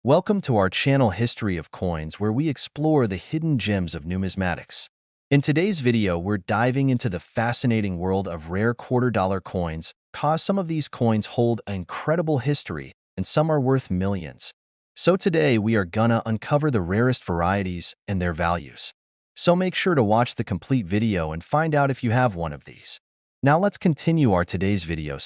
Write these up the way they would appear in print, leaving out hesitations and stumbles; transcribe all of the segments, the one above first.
Welcome to our channel History of Coins, where we explore the hidden gems of numismatics. In today's video, we're diving into the fascinating world of rare quarter-dollar coins, cause some of these coins hold an incredible history, and some are worth millions. So today, we are gonna uncover the rarest varieties and their values. So make sure to watch the complete video and find out if you have one of these. Now let's continue our today's video.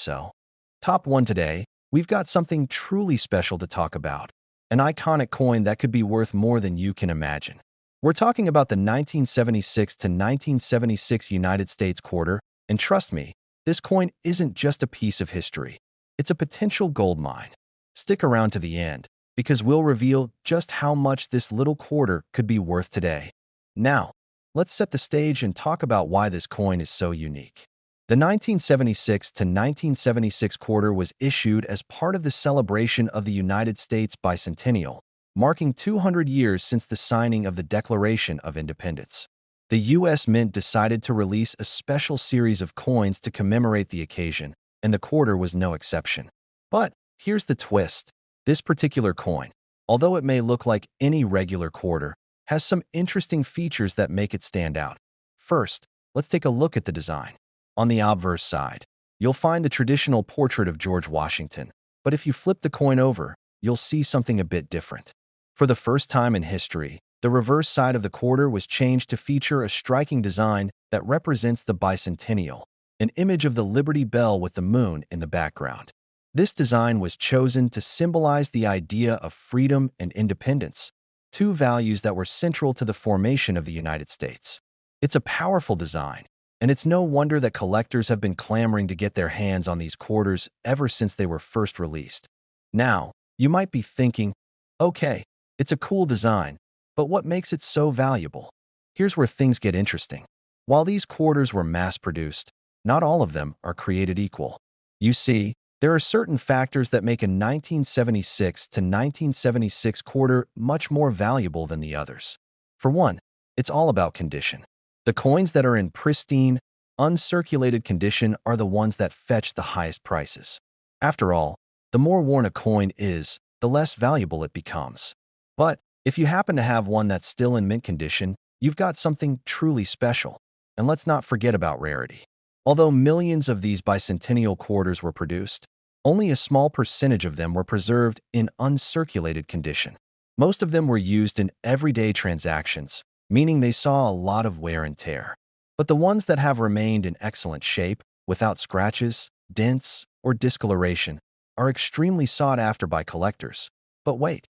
Top 1 today, we've got something truly special to talk about. An iconic coin that could be worth more than you can imagine. We're talking about the 1976 to 1976 United States quarter, and trust me, this coin isn't just a piece of history. It's a potential gold mine. Stick around to the end, because we'll reveal just how much this little quarter could be worth today. Now, let's set the stage and talk about why this coin is so unique. The 1976 to 1976 quarter was issued as part of the celebration of the United States bicentennial, marking 200 years since the signing of the Declaration of Independence. The U.S. Mint decided to release a special series of coins to commemorate the occasion, and the quarter was no exception. But here's the twist. This particular coin, although it may look like any regular quarter, has some interesting features that make it stand out. First, let's take a look at the design. On the obverse side, you'll find the traditional portrait of George Washington, but if you flip the coin over, you'll see something a bit different. For the first time in history, the reverse side of the quarter was changed to feature a striking design that represents the bicentennial, an image of the Liberty Bell with the moon in the background. This design was chosen to symbolize the idea of freedom and independence, two values that were central to the formation of the United States. It's a powerful design, and it's no wonder that collectors have been clamoring to get their hands on these quarters ever since they were first released. Now, you might be thinking, okay, it's a cool design, but what makes it so valuable? Here's where things get interesting. While these quarters were mass-produced, not all of them are created equal. You see, there are certain factors that make a 1976 to 1976 quarter much more valuable than the others. For one, it's all about condition. The coins that are in pristine, uncirculated condition are the ones that fetch the highest prices. After all, the more worn a coin is, the less valuable it becomes. But if you happen to have one that's still in mint condition, you've got something truly special. And let's not forget about rarity. Although millions of these bicentennial quarters were produced, only a small percentage of them were preserved in uncirculated condition. Most of them were used in everyday transactions, meaning they saw a lot of wear and tear. But the ones that have remained in excellent shape, without scratches, dents, or discoloration, are extremely sought after by collectors. But wait,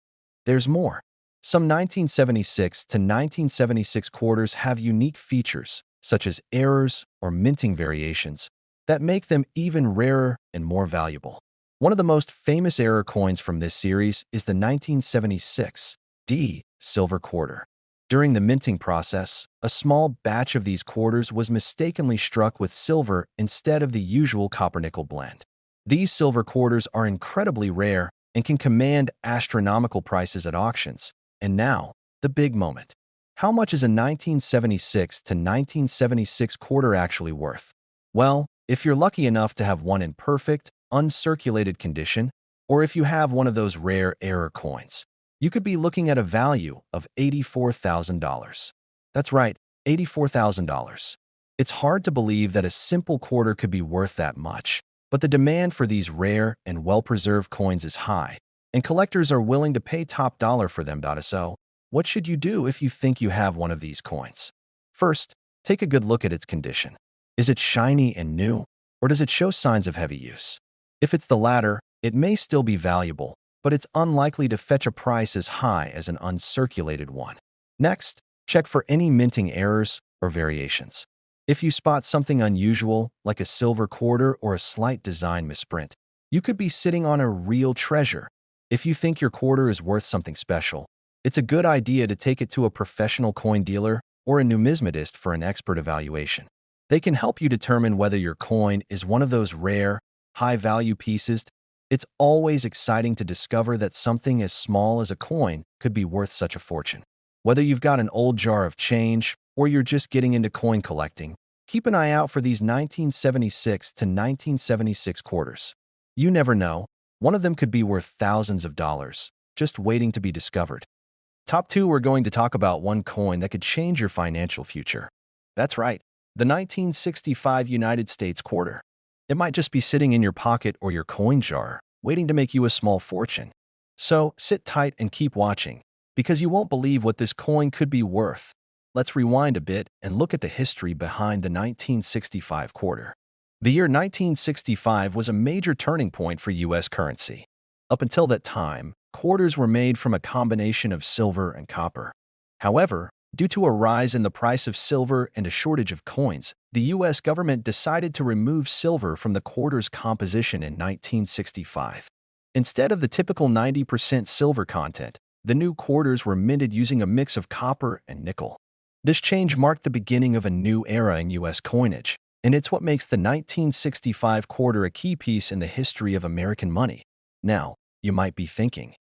there's more. Some 1976 to 1976 quarters have unique features, such as errors or minting variations, that make them even rarer and more valuable. One of the most famous error coins from this series is the 1976 D silver quarter. During the minting process, a small batch of these quarters was mistakenly struck with silver instead of the usual copper-nickel blend. These silver quarters are incredibly rare and can command astronomical prices at auctions. And now, the big moment. How much is a 1976 to 1976 quarter actually worth? Well, if you're lucky enough to have one in perfect, uncirculated condition, or if you have one of those rare error coins, you could be looking at a value of $84,000. That's right, $84,000. It's hard to believe that a simple quarter could be worth that much, but the demand for these rare and well-preserved coins is high, and collectors are willing to pay top dollar for them. So, what should you do if you think you have one of these coins? First, take a good look at its condition. Is it shiny and new, or does it show signs of heavy use? If it's the latter, it may still be valuable, but it's unlikely to fetch a price as high as an uncirculated one. Next, check for any minting errors or variations. If you spot something unusual, like a silver quarter or a slight design misprint, you could be sitting on a real treasure. If you think your quarter is worth something special, it's a good idea to take it to a professional coin dealer or a numismatist for an expert evaluation. They can help you determine whether your coin is one of those rare, high-value pieces. It's always exciting to discover that something as small as a coin could be worth such a fortune. Whether you've got an old jar of change or you're just getting into coin collecting, keep an eye out for these 1976 to 1976 quarters. You never know, one of them could be worth thousands of dollars, just waiting to be discovered. Top 2, we're going to talk about one coin that could change your financial future. That's right, the 1965 United States quarter. It might just be sitting in your pocket or your coin jar, waiting to make you a small fortune. So sit tight and keep watching, because you won't believe what this coin could be worth. Let's rewind a bit and look at the history behind the 1965 quarter. The year 1965 was a major turning point for U.S. currency. Up until that time, quarters were made from a combination of silver and copper. However, due to a rise in the price of silver and a shortage of coins, the U.S. government decided to remove silver from the quarter's composition in 1965. Instead of the typical 90% silver content, the new quarters were minted using a mix of copper and nickel. This change marked the beginning of a new era in U.S. coinage, and it's what makes the 1965 quarter a key piece in the history of American money. Now, you might be thinking,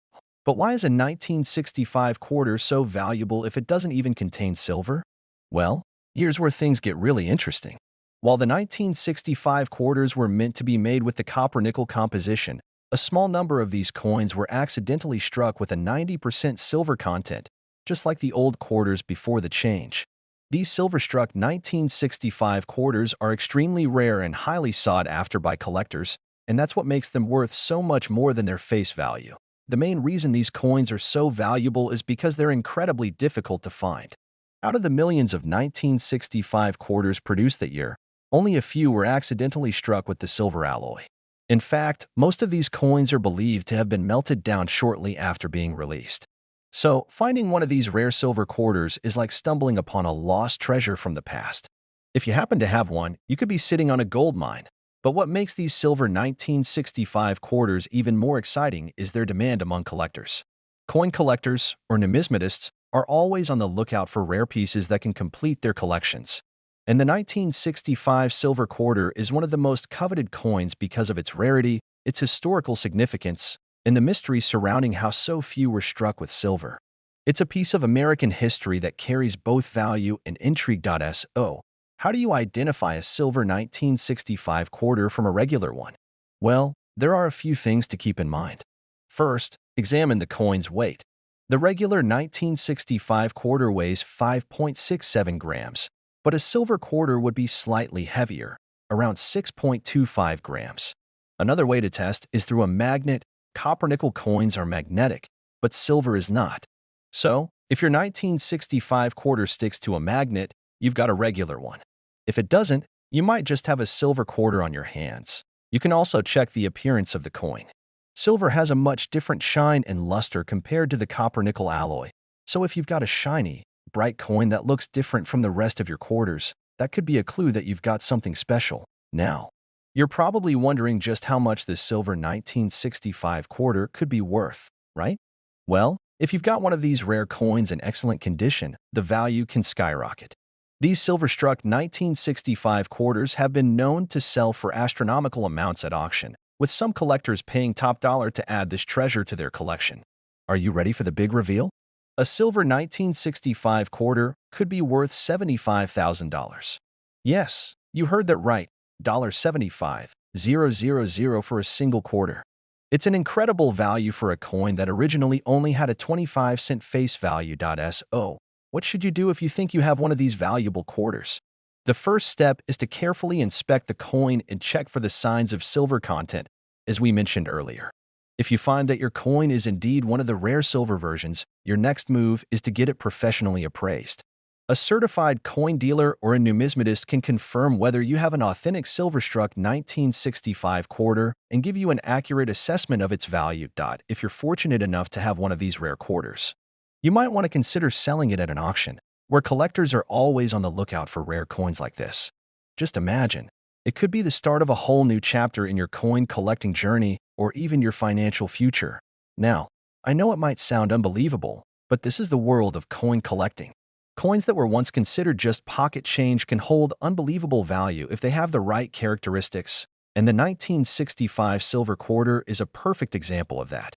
but why is a 1965 quarter so valuable if it doesn't even contain silver? Well, here's where things get really interesting. While the 1965 quarters were meant to be made with the copper-nickel composition, a small number of these coins were accidentally struck with a 90% silver content, just like the old quarters before the change. These silver-struck 1965 quarters are extremely rare and highly sought after by collectors, and that's what makes them worth so much more than their face value. The main reason these coins are so valuable is because they're incredibly difficult to find. Out of the millions of 1965 quarters produced that year, only a few were accidentally struck with the silver alloy. In fact, most of these coins are believed to have been melted down shortly after being released. So, finding one of these rare silver quarters is like stumbling upon a lost treasure from the past. If you happen to have one, you could be sitting on a gold mine. But what makes these silver 1965 quarters even more exciting is their demand among collectors. Coin collectors, or numismatists, are always on the lookout for rare pieces that can complete their collections. And the 1965 silver quarter is one of the most coveted coins because of its rarity, its historical significance, and the mystery surrounding how so few were struck with silver. It's a piece of American history that carries both value and intrigue. So, how do you identify a silver 1965 quarter from a regular one? Well, there are a few things to keep in mind. First, examine the coin's weight. The regular 1965 quarter weighs 5.67 grams, but a silver quarter would be slightly heavier, around 6.25 grams. Another way to test is through a magnet. Copper-nickel coins are magnetic, but silver is not. So, if your 1965 quarter sticks to a magnet, you've got a regular one. If it doesn't, you might just have a silver quarter on your hands. You can also check the appearance of the coin. Silver has a much different shine and luster compared to the copper-nickel alloy, so if you've got a shiny, bright coin that looks different from the rest of your quarters, that could be a clue that you've got something special. Now, you're probably wondering just how much this silver 1965 quarter could be worth, right? Well, if you've got one of these rare coins in excellent condition, the value can skyrocket. These silver-struck 1965 quarters have been known to sell for astronomical amounts at auction, with some collectors paying top dollar to add this treasure to their collection. Are you ready for the big reveal? A silver 1965 quarter could be worth $75,000. Yes, you heard that right, $75,000 for a single quarter. It's an incredible value for a coin that originally only had a 25-cent face value. So, what should you do if you think you have one of these valuable quarters? The first step is to carefully inspect the coin and check for the signs of silver content, as we mentioned earlier. If you find that your coin is indeed one of the rare silver versions, your next move is to get it professionally appraised. A certified coin dealer or a numismatist can confirm whether you have an authentic silver-struck 1965 quarter and give you an accurate assessment of its value. If you're fortunate enough to have one of these rare quarters, you might want to consider selling it at an auction, where collectors are always on the lookout for rare coins like this. Just imagine, it could be the start of a whole new chapter in your coin collecting journey or even your financial future. Now, I know it might sound unbelievable, but this is the world of coin collecting. Coins that were once considered just pocket change can hold unbelievable value if they have the right characteristics, and the 1965 silver quarter is a perfect example of that.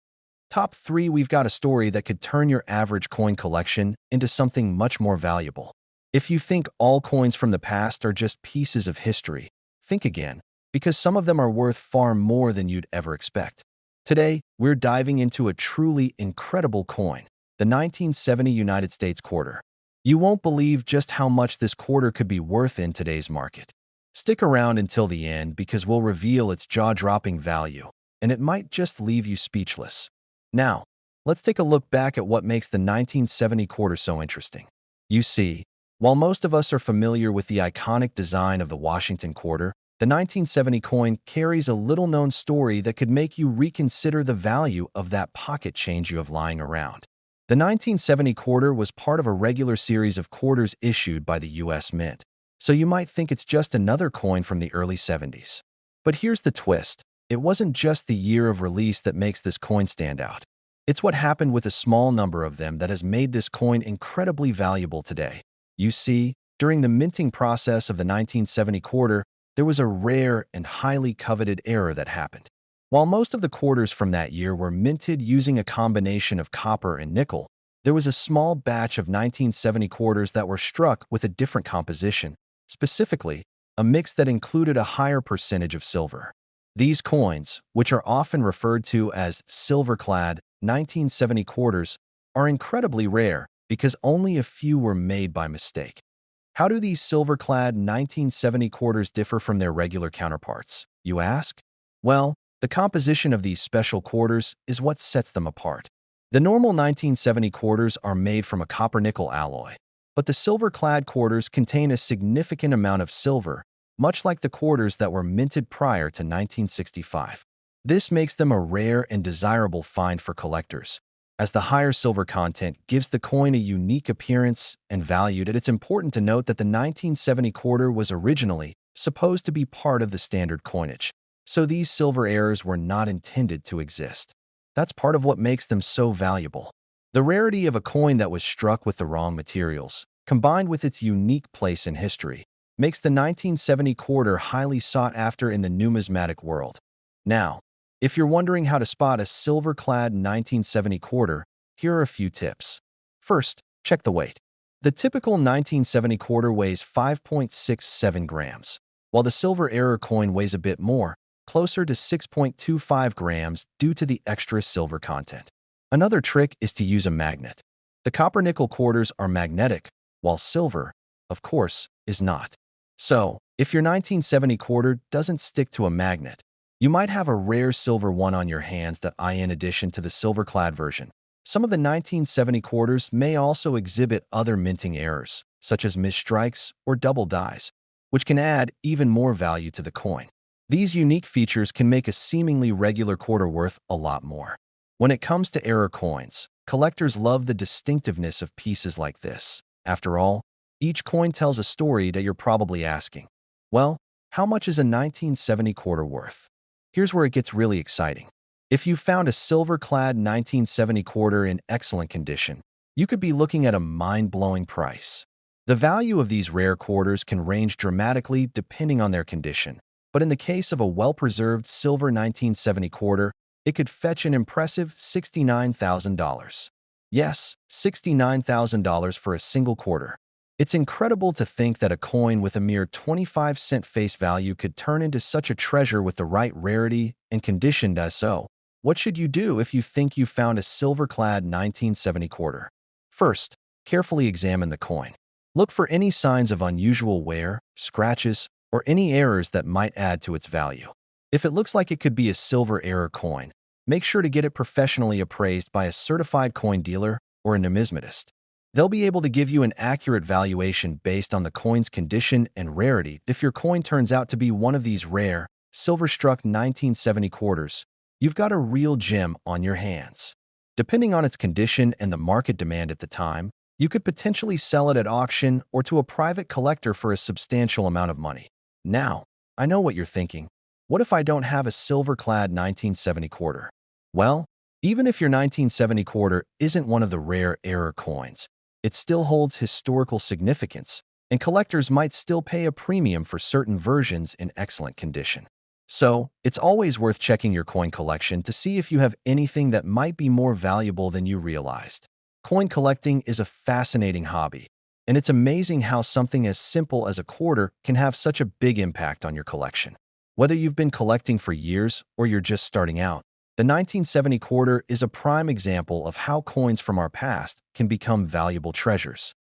Top 3, we've got a story that could turn your average coin collection into something much more valuable. If you think all coins from the past are just pieces of history, think again, because some of them are worth far more than you'd ever expect. Today, we're diving into a truly incredible coin, the 1970 United States quarter. You won't believe just how much this quarter could be worth in today's market. Stick around until the end because we'll reveal its jaw-dropping value, and it might just leave you speechless. Now, let's take a look back at what makes the 1970 quarter so interesting. You see, while most of us are familiar with the iconic design of the Washington quarter, the 1970 coin carries a little-known story that could make you reconsider the value of that pocket change you have lying around. The 1970 quarter was part of a regular series of quarters issued by the U.S. Mint, so you might think it's just another coin from the early 70s. But here's the twist. It wasn't just the year of release that makes this coin stand out. It's what happened with a small number of them that has made this coin incredibly valuable today. You see, during the minting process of the 1970 quarter, there was a rare and highly coveted error that happened. While most of the quarters from that year were minted using a combination of copper and nickel, there was a small batch of 1970 quarters that were struck with a different composition, specifically, a mix that included a higher percentage of silver. These coins, which are often referred to as silver-clad 1970 quarters, are incredibly rare because only a few were made by mistake. How do these silver-clad 1970 quarters differ from their regular counterparts, you ask? Well, the composition of these special quarters is what sets them apart. The normal 1970 quarters are made from a copper-nickel alloy, but the silver-clad quarters contain a significant amount of silver, much like the quarters that were minted prior to 1965. This makes them a rare and desirable find for collectors, as the higher silver content gives the coin a unique appearance and value. It's important to note that the 1970 quarter was originally supposed to be part of the standard coinage, so these silver errors were not intended to exist. That's part of what makes them so valuable. The rarity of a coin that was struck with the wrong materials, combined with its unique place in history, makes the 1970 quarter highly sought after in the numismatic world. Now, if you're wondering how to spot a silver-clad 1970 quarter, here are a few tips. First, check the weight. The typical 1970 quarter weighs 5.67 grams, while the silver error coin weighs a bit more, closer to 6.25 grams due to the extra silver content. Another trick is to use a magnet. The copper-nickel quarters are magnetic, while silver, of course, is not. So, if your 1970 quarter doesn't stick to a magnet, you might have a rare silver one on your hands in addition to the silver-clad version. Some of the 1970 quarters may also exhibit other minting errors, such as misstrikes or double dies, which can add even more value to the coin. These unique features can make a seemingly regular quarter worth a lot more. When it comes to error coins, collectors love the distinctiveness of pieces like this. After all, each coin tells a story that you're probably asking, well, how much is a 1970 quarter worth? Here's where it gets really exciting. If you found a silver-clad 1970 quarter in excellent condition, you could be looking at a mind-blowing price. The value of these rare quarters can range dramatically depending on their condition, but in the case of a well-preserved silver 1970 quarter, it could fetch an impressive $69,000. Yes, $69,000 for a single quarter. It's incredible to think that a coin with a mere 25-cent face value could turn into such a treasure with the right rarity and condition. So, what should you do if you think you found a silver-clad 1970 quarter? First, carefully examine the coin. Look for any signs of unusual wear, scratches, or any errors that might add to its value. If it looks like it could be a silver error coin, make sure to get it professionally appraised by a certified coin dealer or a numismatist. They'll be able to give you an accurate valuation based on the coin's condition and rarity. If your coin turns out to be one of these rare, silver-struck 1970 quarters, you've got a real gem on your hands. Depending on its condition and the market demand at the time, you could potentially sell it at auction or to a private collector for a substantial amount of money. Now, I know what you're thinking. What if I don't have a silver-clad 1970 quarter? Well, even if your 1970 quarter isn't one of the rare error coins, it still holds historical significance, and collectors might still pay a premium for certain versions in excellent condition. So, it's always worth checking your coin collection to see if you have anything that might be more valuable than you realized. Coin collecting is a fascinating hobby, and it's amazing how something as simple as a quarter can have such a big impact on your collection. Whether you've been collecting for years or you're just starting out, The 1970 quarter is a prime example of how coins from our past can become valuable treasures.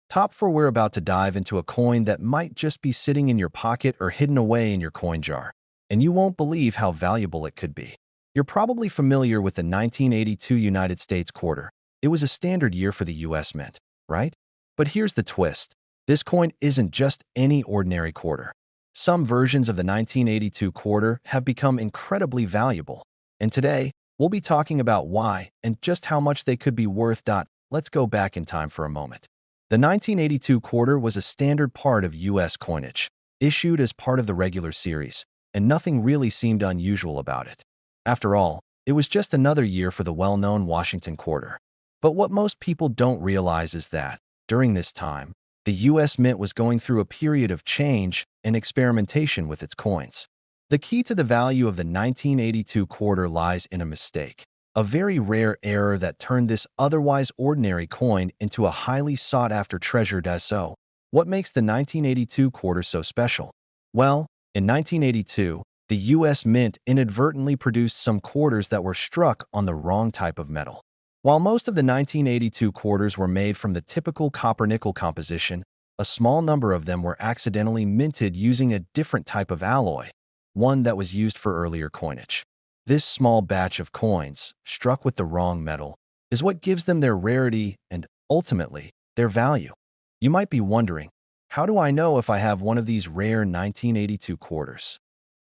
Top 4. We're about to dive into a coin that might just be sitting in your pocket or hidden away in your coin jar, and you won't believe how valuable it could be. You're probably familiar with the 1982 United States quarter. It was a standard year for the U.S. Mint, right? But here's the twist. This coin isn't just any ordinary quarter. Some versions of the 1982 quarter have become incredibly valuable, and today, we'll be talking about why and just how much they could be worth. Let's go back in time for a moment. The 1982 quarter was a standard part of U.S. coinage, issued as part of the regular series, and nothing really seemed unusual about it. After all, it was just another year for the well-known Washington quarter. But what most people don't realize is that, during this time, the U.S. Mint was going through a period of change and experimentation with its coins. The key to the value of the 1982 quarter lies in a mistake, a very rare error that turned this otherwise ordinary coin into a highly sought-after treasure. So, what makes the 1982 quarter so special? Well, in 1982, the U.S. Mint inadvertently produced some quarters that were struck on the wrong type of metal. While most of the 1982 quarters were made from the typical copper-nickel composition, a small number of them were accidentally minted using a different type of alloy, one that was used for earlier coinage. This small batch of coins, struck with the wrong metal, is what gives them their rarity and, ultimately, their value. You might be wondering, how do I know if I have one of these rare 1982 quarters?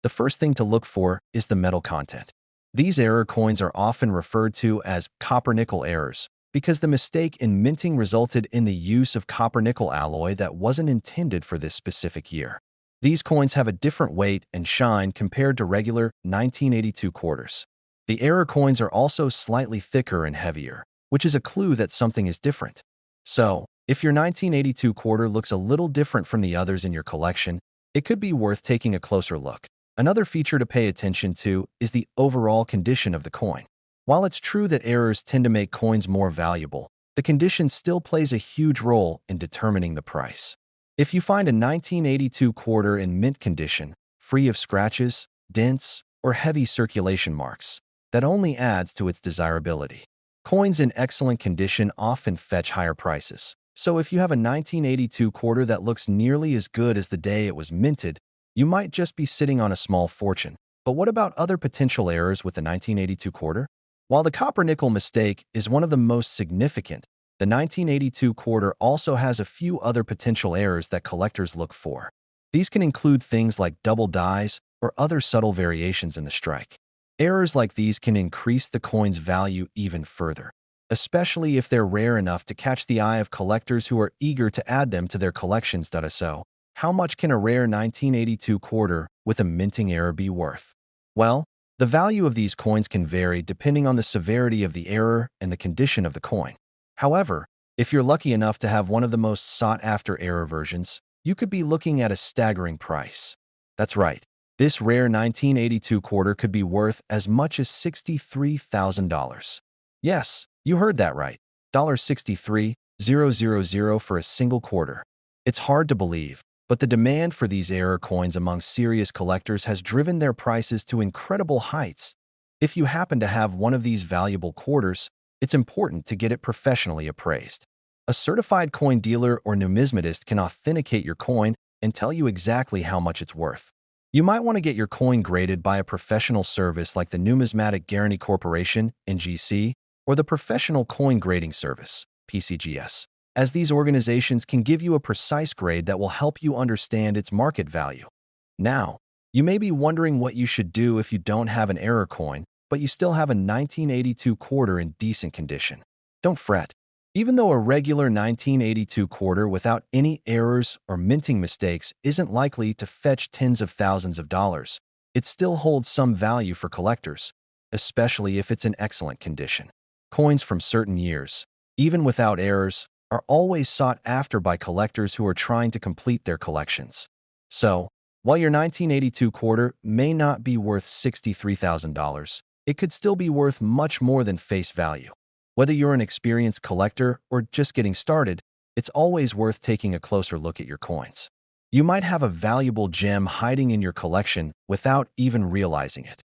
The first thing to look for is the metal content. These error coins are often referred to as copper-nickel errors because the mistake in minting resulted in the use of copper-nickel alloy that wasn't intended for this specific year. These coins have a different weight and shine compared to regular 1982 quarters. The error coins are also slightly thicker and heavier, which is a clue that something is different. So, if your 1982 quarter looks a little different from the others in your collection, it could be worth taking a closer look. Another feature to pay attention to is the overall condition of the coin. While it's true that errors tend to make coins more valuable, the condition still plays a huge role in determining the price. If you find a 1982 quarter in mint condition, free of scratches, dents, or heavy circulation marks, that only adds to its desirability. Coins in excellent condition often fetch higher prices. So if you have a 1982 quarter that looks nearly as good as the day it was minted, you might just be sitting on a small fortune. But what about other potential errors with the 1982 quarter? While the copper-nickel mistake is one of the most significant, the 1982 quarter also has a few other potential errors that collectors look for. These can include things like double dies or other subtle variations in the strike. Errors like these can increase the coin's value even further, especially if they're rare enough to catch the eye of collectors who are eager to add them to their collections. So, how much can a rare 1982 quarter with a minting error be worth? Well, the value of these coins can vary depending on the severity of the error and the condition of the coin. However, if you're lucky enough to have one of the most sought-after error versions, you could be looking at a staggering price. That's right, this rare 1982 quarter could be worth as much as $63,000. Yes, you heard that right, $63,000 for a single quarter. It's hard to believe, but the demand for these error coins among serious collectors has driven their prices to incredible heights. If you happen to have one of these valuable quarters, it's important to get it professionally appraised. A certified coin dealer or numismatist can authenticate your coin and tell you exactly how much it's worth. You might want to get your coin graded by a professional service like the Numismatic Guarantee Corporation, NGC, or the Professional Coin Grading Service, PCGS, as these organizations can give you a precise grade that will help you understand its market value. Now, you may be wondering what you should do if you don't have an error coin, but you still have a 1982 quarter in decent condition. Don't fret. Even though a regular 1982 quarter without any errors or minting mistakes isn't likely to fetch tens of thousands of dollars, it still holds some value for collectors, especially if it's in excellent condition. Coins from certain years, even without errors, are always sought after by collectors who are trying to complete their collections. So, while your 1982 quarter may not be worth $63,000, it could still be worth much more than face value. Whether you're an experienced collector or just getting started, it's always worth taking a closer look at your coins. You might have a valuable gem hiding in your collection without even realizing it.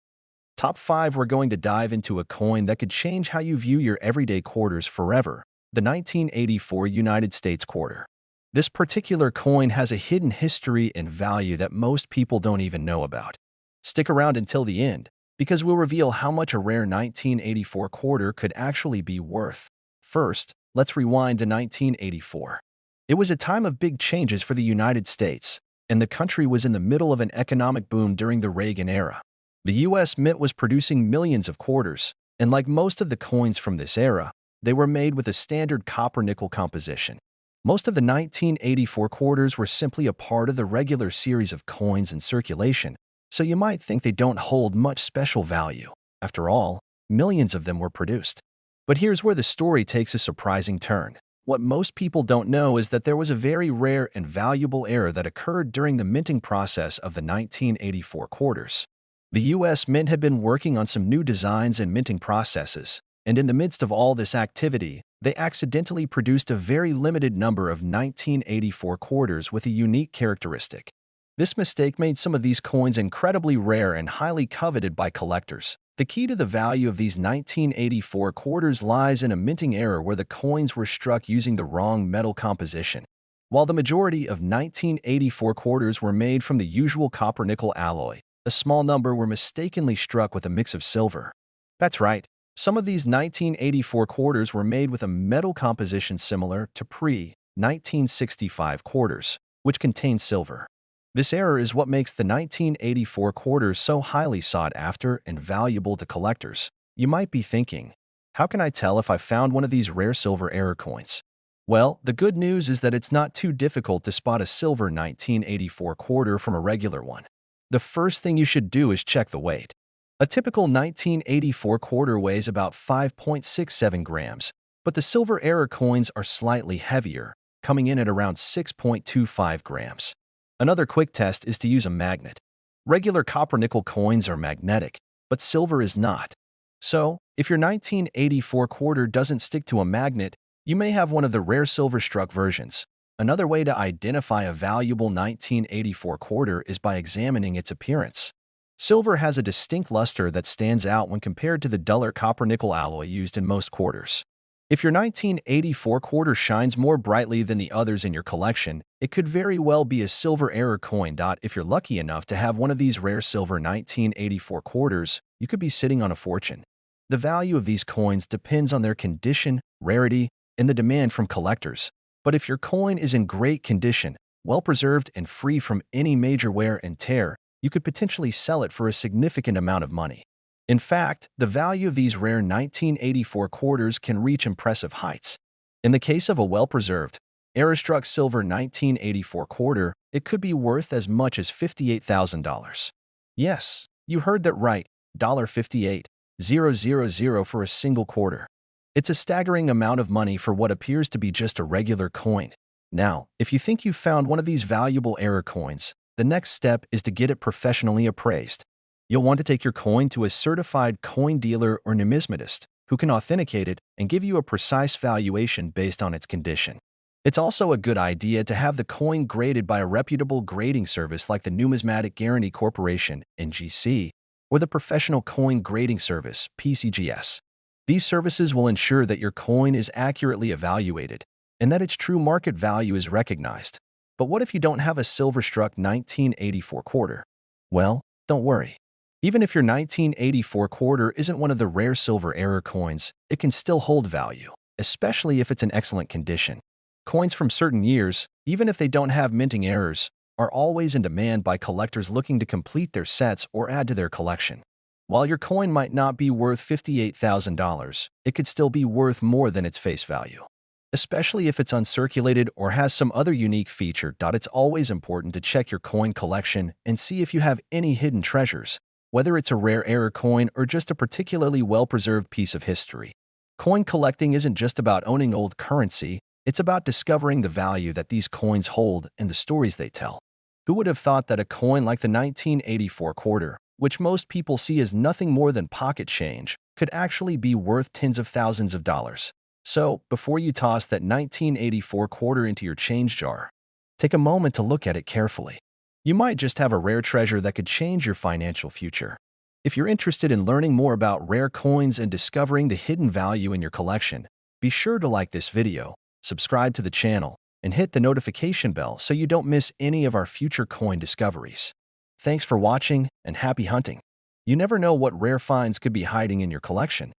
Top 5, we're going to dive into a coin that could change how you view your everyday quarters forever, the 1984 United States quarter. This particular coin has a hidden history and value that most people don't even know about. Stick around until the end, because we'll reveal how much a rare 1984 quarter could actually be worth. First, let's rewind to 1984. It was a time of big changes for the United States, and the country was in the middle of an economic boom during the Reagan era. The U.S. Mint was producing millions of quarters, and like most of the coins from this era, they were made with a standard copper-nickel composition. Most of the 1984 quarters were simply a part of the regular series of coins in circulation, so you might think they don't hold much special value. After all, millions of them were produced. But here's where the story takes a surprising turn. What most people don't know is that there was a very rare and valuable error that occurred during the minting process of the 1984 quarters. The U.S. Mint had been working on some new designs and minting processes, and in the midst of all this activity, they accidentally produced a very limited number of 1984 quarters with a unique characteristic. This mistake made some of these coins incredibly rare and highly coveted by collectors. The key to the value of these 1984 quarters lies in a minting error where the coins were struck using the wrong metal composition. While the majority of 1984 quarters were made from the usual copper-nickel alloy, a small number were mistakenly struck with a mix of silver. That's right, some of these 1984 quarters were made with a metal composition similar to pre-1965 quarters, which contained silver. This error is what makes the 1984 quarters so highly sought after and valuable to collectors. You might be thinking, how can I tell if I found one of these rare silver error coins? Well, the good news is that it's not too difficult to spot a silver 1984 quarter from a regular one. The first thing you should do is check the weight. A typical 1984 quarter weighs about 5.67 grams, but the silver error coins are slightly heavier, coming in at around 6.25 grams. Another quick test is to use a magnet. Regular copper-nickel coins are magnetic, but silver is not. So, if your 1984 quarter doesn't stick to a magnet, you may have one of the rare silver-struck versions. Another way to identify a valuable 1984 quarter is by examining its appearance. Silver has a distinct luster that stands out when compared to the duller copper-nickel alloy used in most quarters. If your 1984 quarter shines more brightly than the others in your collection, it could very well be a silver error coin. If you're lucky enough to have one of these rare silver 1984 quarters, you could be sitting on a fortune. The value of these coins depends on their condition, rarity, and the demand from collectors. But if your coin is in great condition, well-preserved and free from any major wear and tear, you could potentially sell it for a significant amount of money. In fact, the value of these rare 1984 quarters can reach impressive heights. In the case of a well-preserved, error-struck silver 1984 quarter, it could be worth as much as $58,000. Yes, you heard that right, $58,000 for a single quarter. It's a staggering amount of money for what appears to be just a regular coin. Now, if you think you've found one of these valuable error coins, the next step is to get it professionally appraised. You'll want to take your coin to a certified coin dealer or numismatist who can authenticate it and give you a precise valuation based on its condition. It's also a good idea to have the coin graded by a reputable grading service like the Numismatic Guarantee Corporation, NGC, or the Professional Coin Grading Service, PCGS. These services will ensure that your coin is accurately evaluated and that its true market value is recognized. But what if you don't have a silver-struck 1984 quarter? Well, don't worry. Even if your 1984 quarter isn't one of the rare silver error coins, it can still hold value, especially if it's in excellent condition. Coins from certain years, even if they don't have minting errors, are always in demand by collectors looking to complete their sets or add to their collection. While your coin might not be worth $58,000, it could still be worth more than its face value. Especially if it's uncirculated or has some other unique feature. It's always important to check your coin collection and see if you have any hidden treasures, whether it's a rare error coin or just a particularly well-preserved piece of history. Coin collecting isn't just about owning old currency, it's about discovering the value that these coins hold and the stories they tell. Who would have thought that a coin like the 1984 quarter, which most people see as nothing more than pocket change, could actually be worth tens of thousands of dollars? So, before you toss that 1984 quarter into your change jar, take a moment to look at it carefully. You might just have a rare treasure that could change your financial future. If you're interested in learning more about rare coins and discovering the hidden value in your collection, be sure to like this video, subscribe to the channel, and hit the notification bell so you don't miss any of our future coin discoveries. Thanks for watching and happy hunting. You never know what rare finds could be hiding in your collection.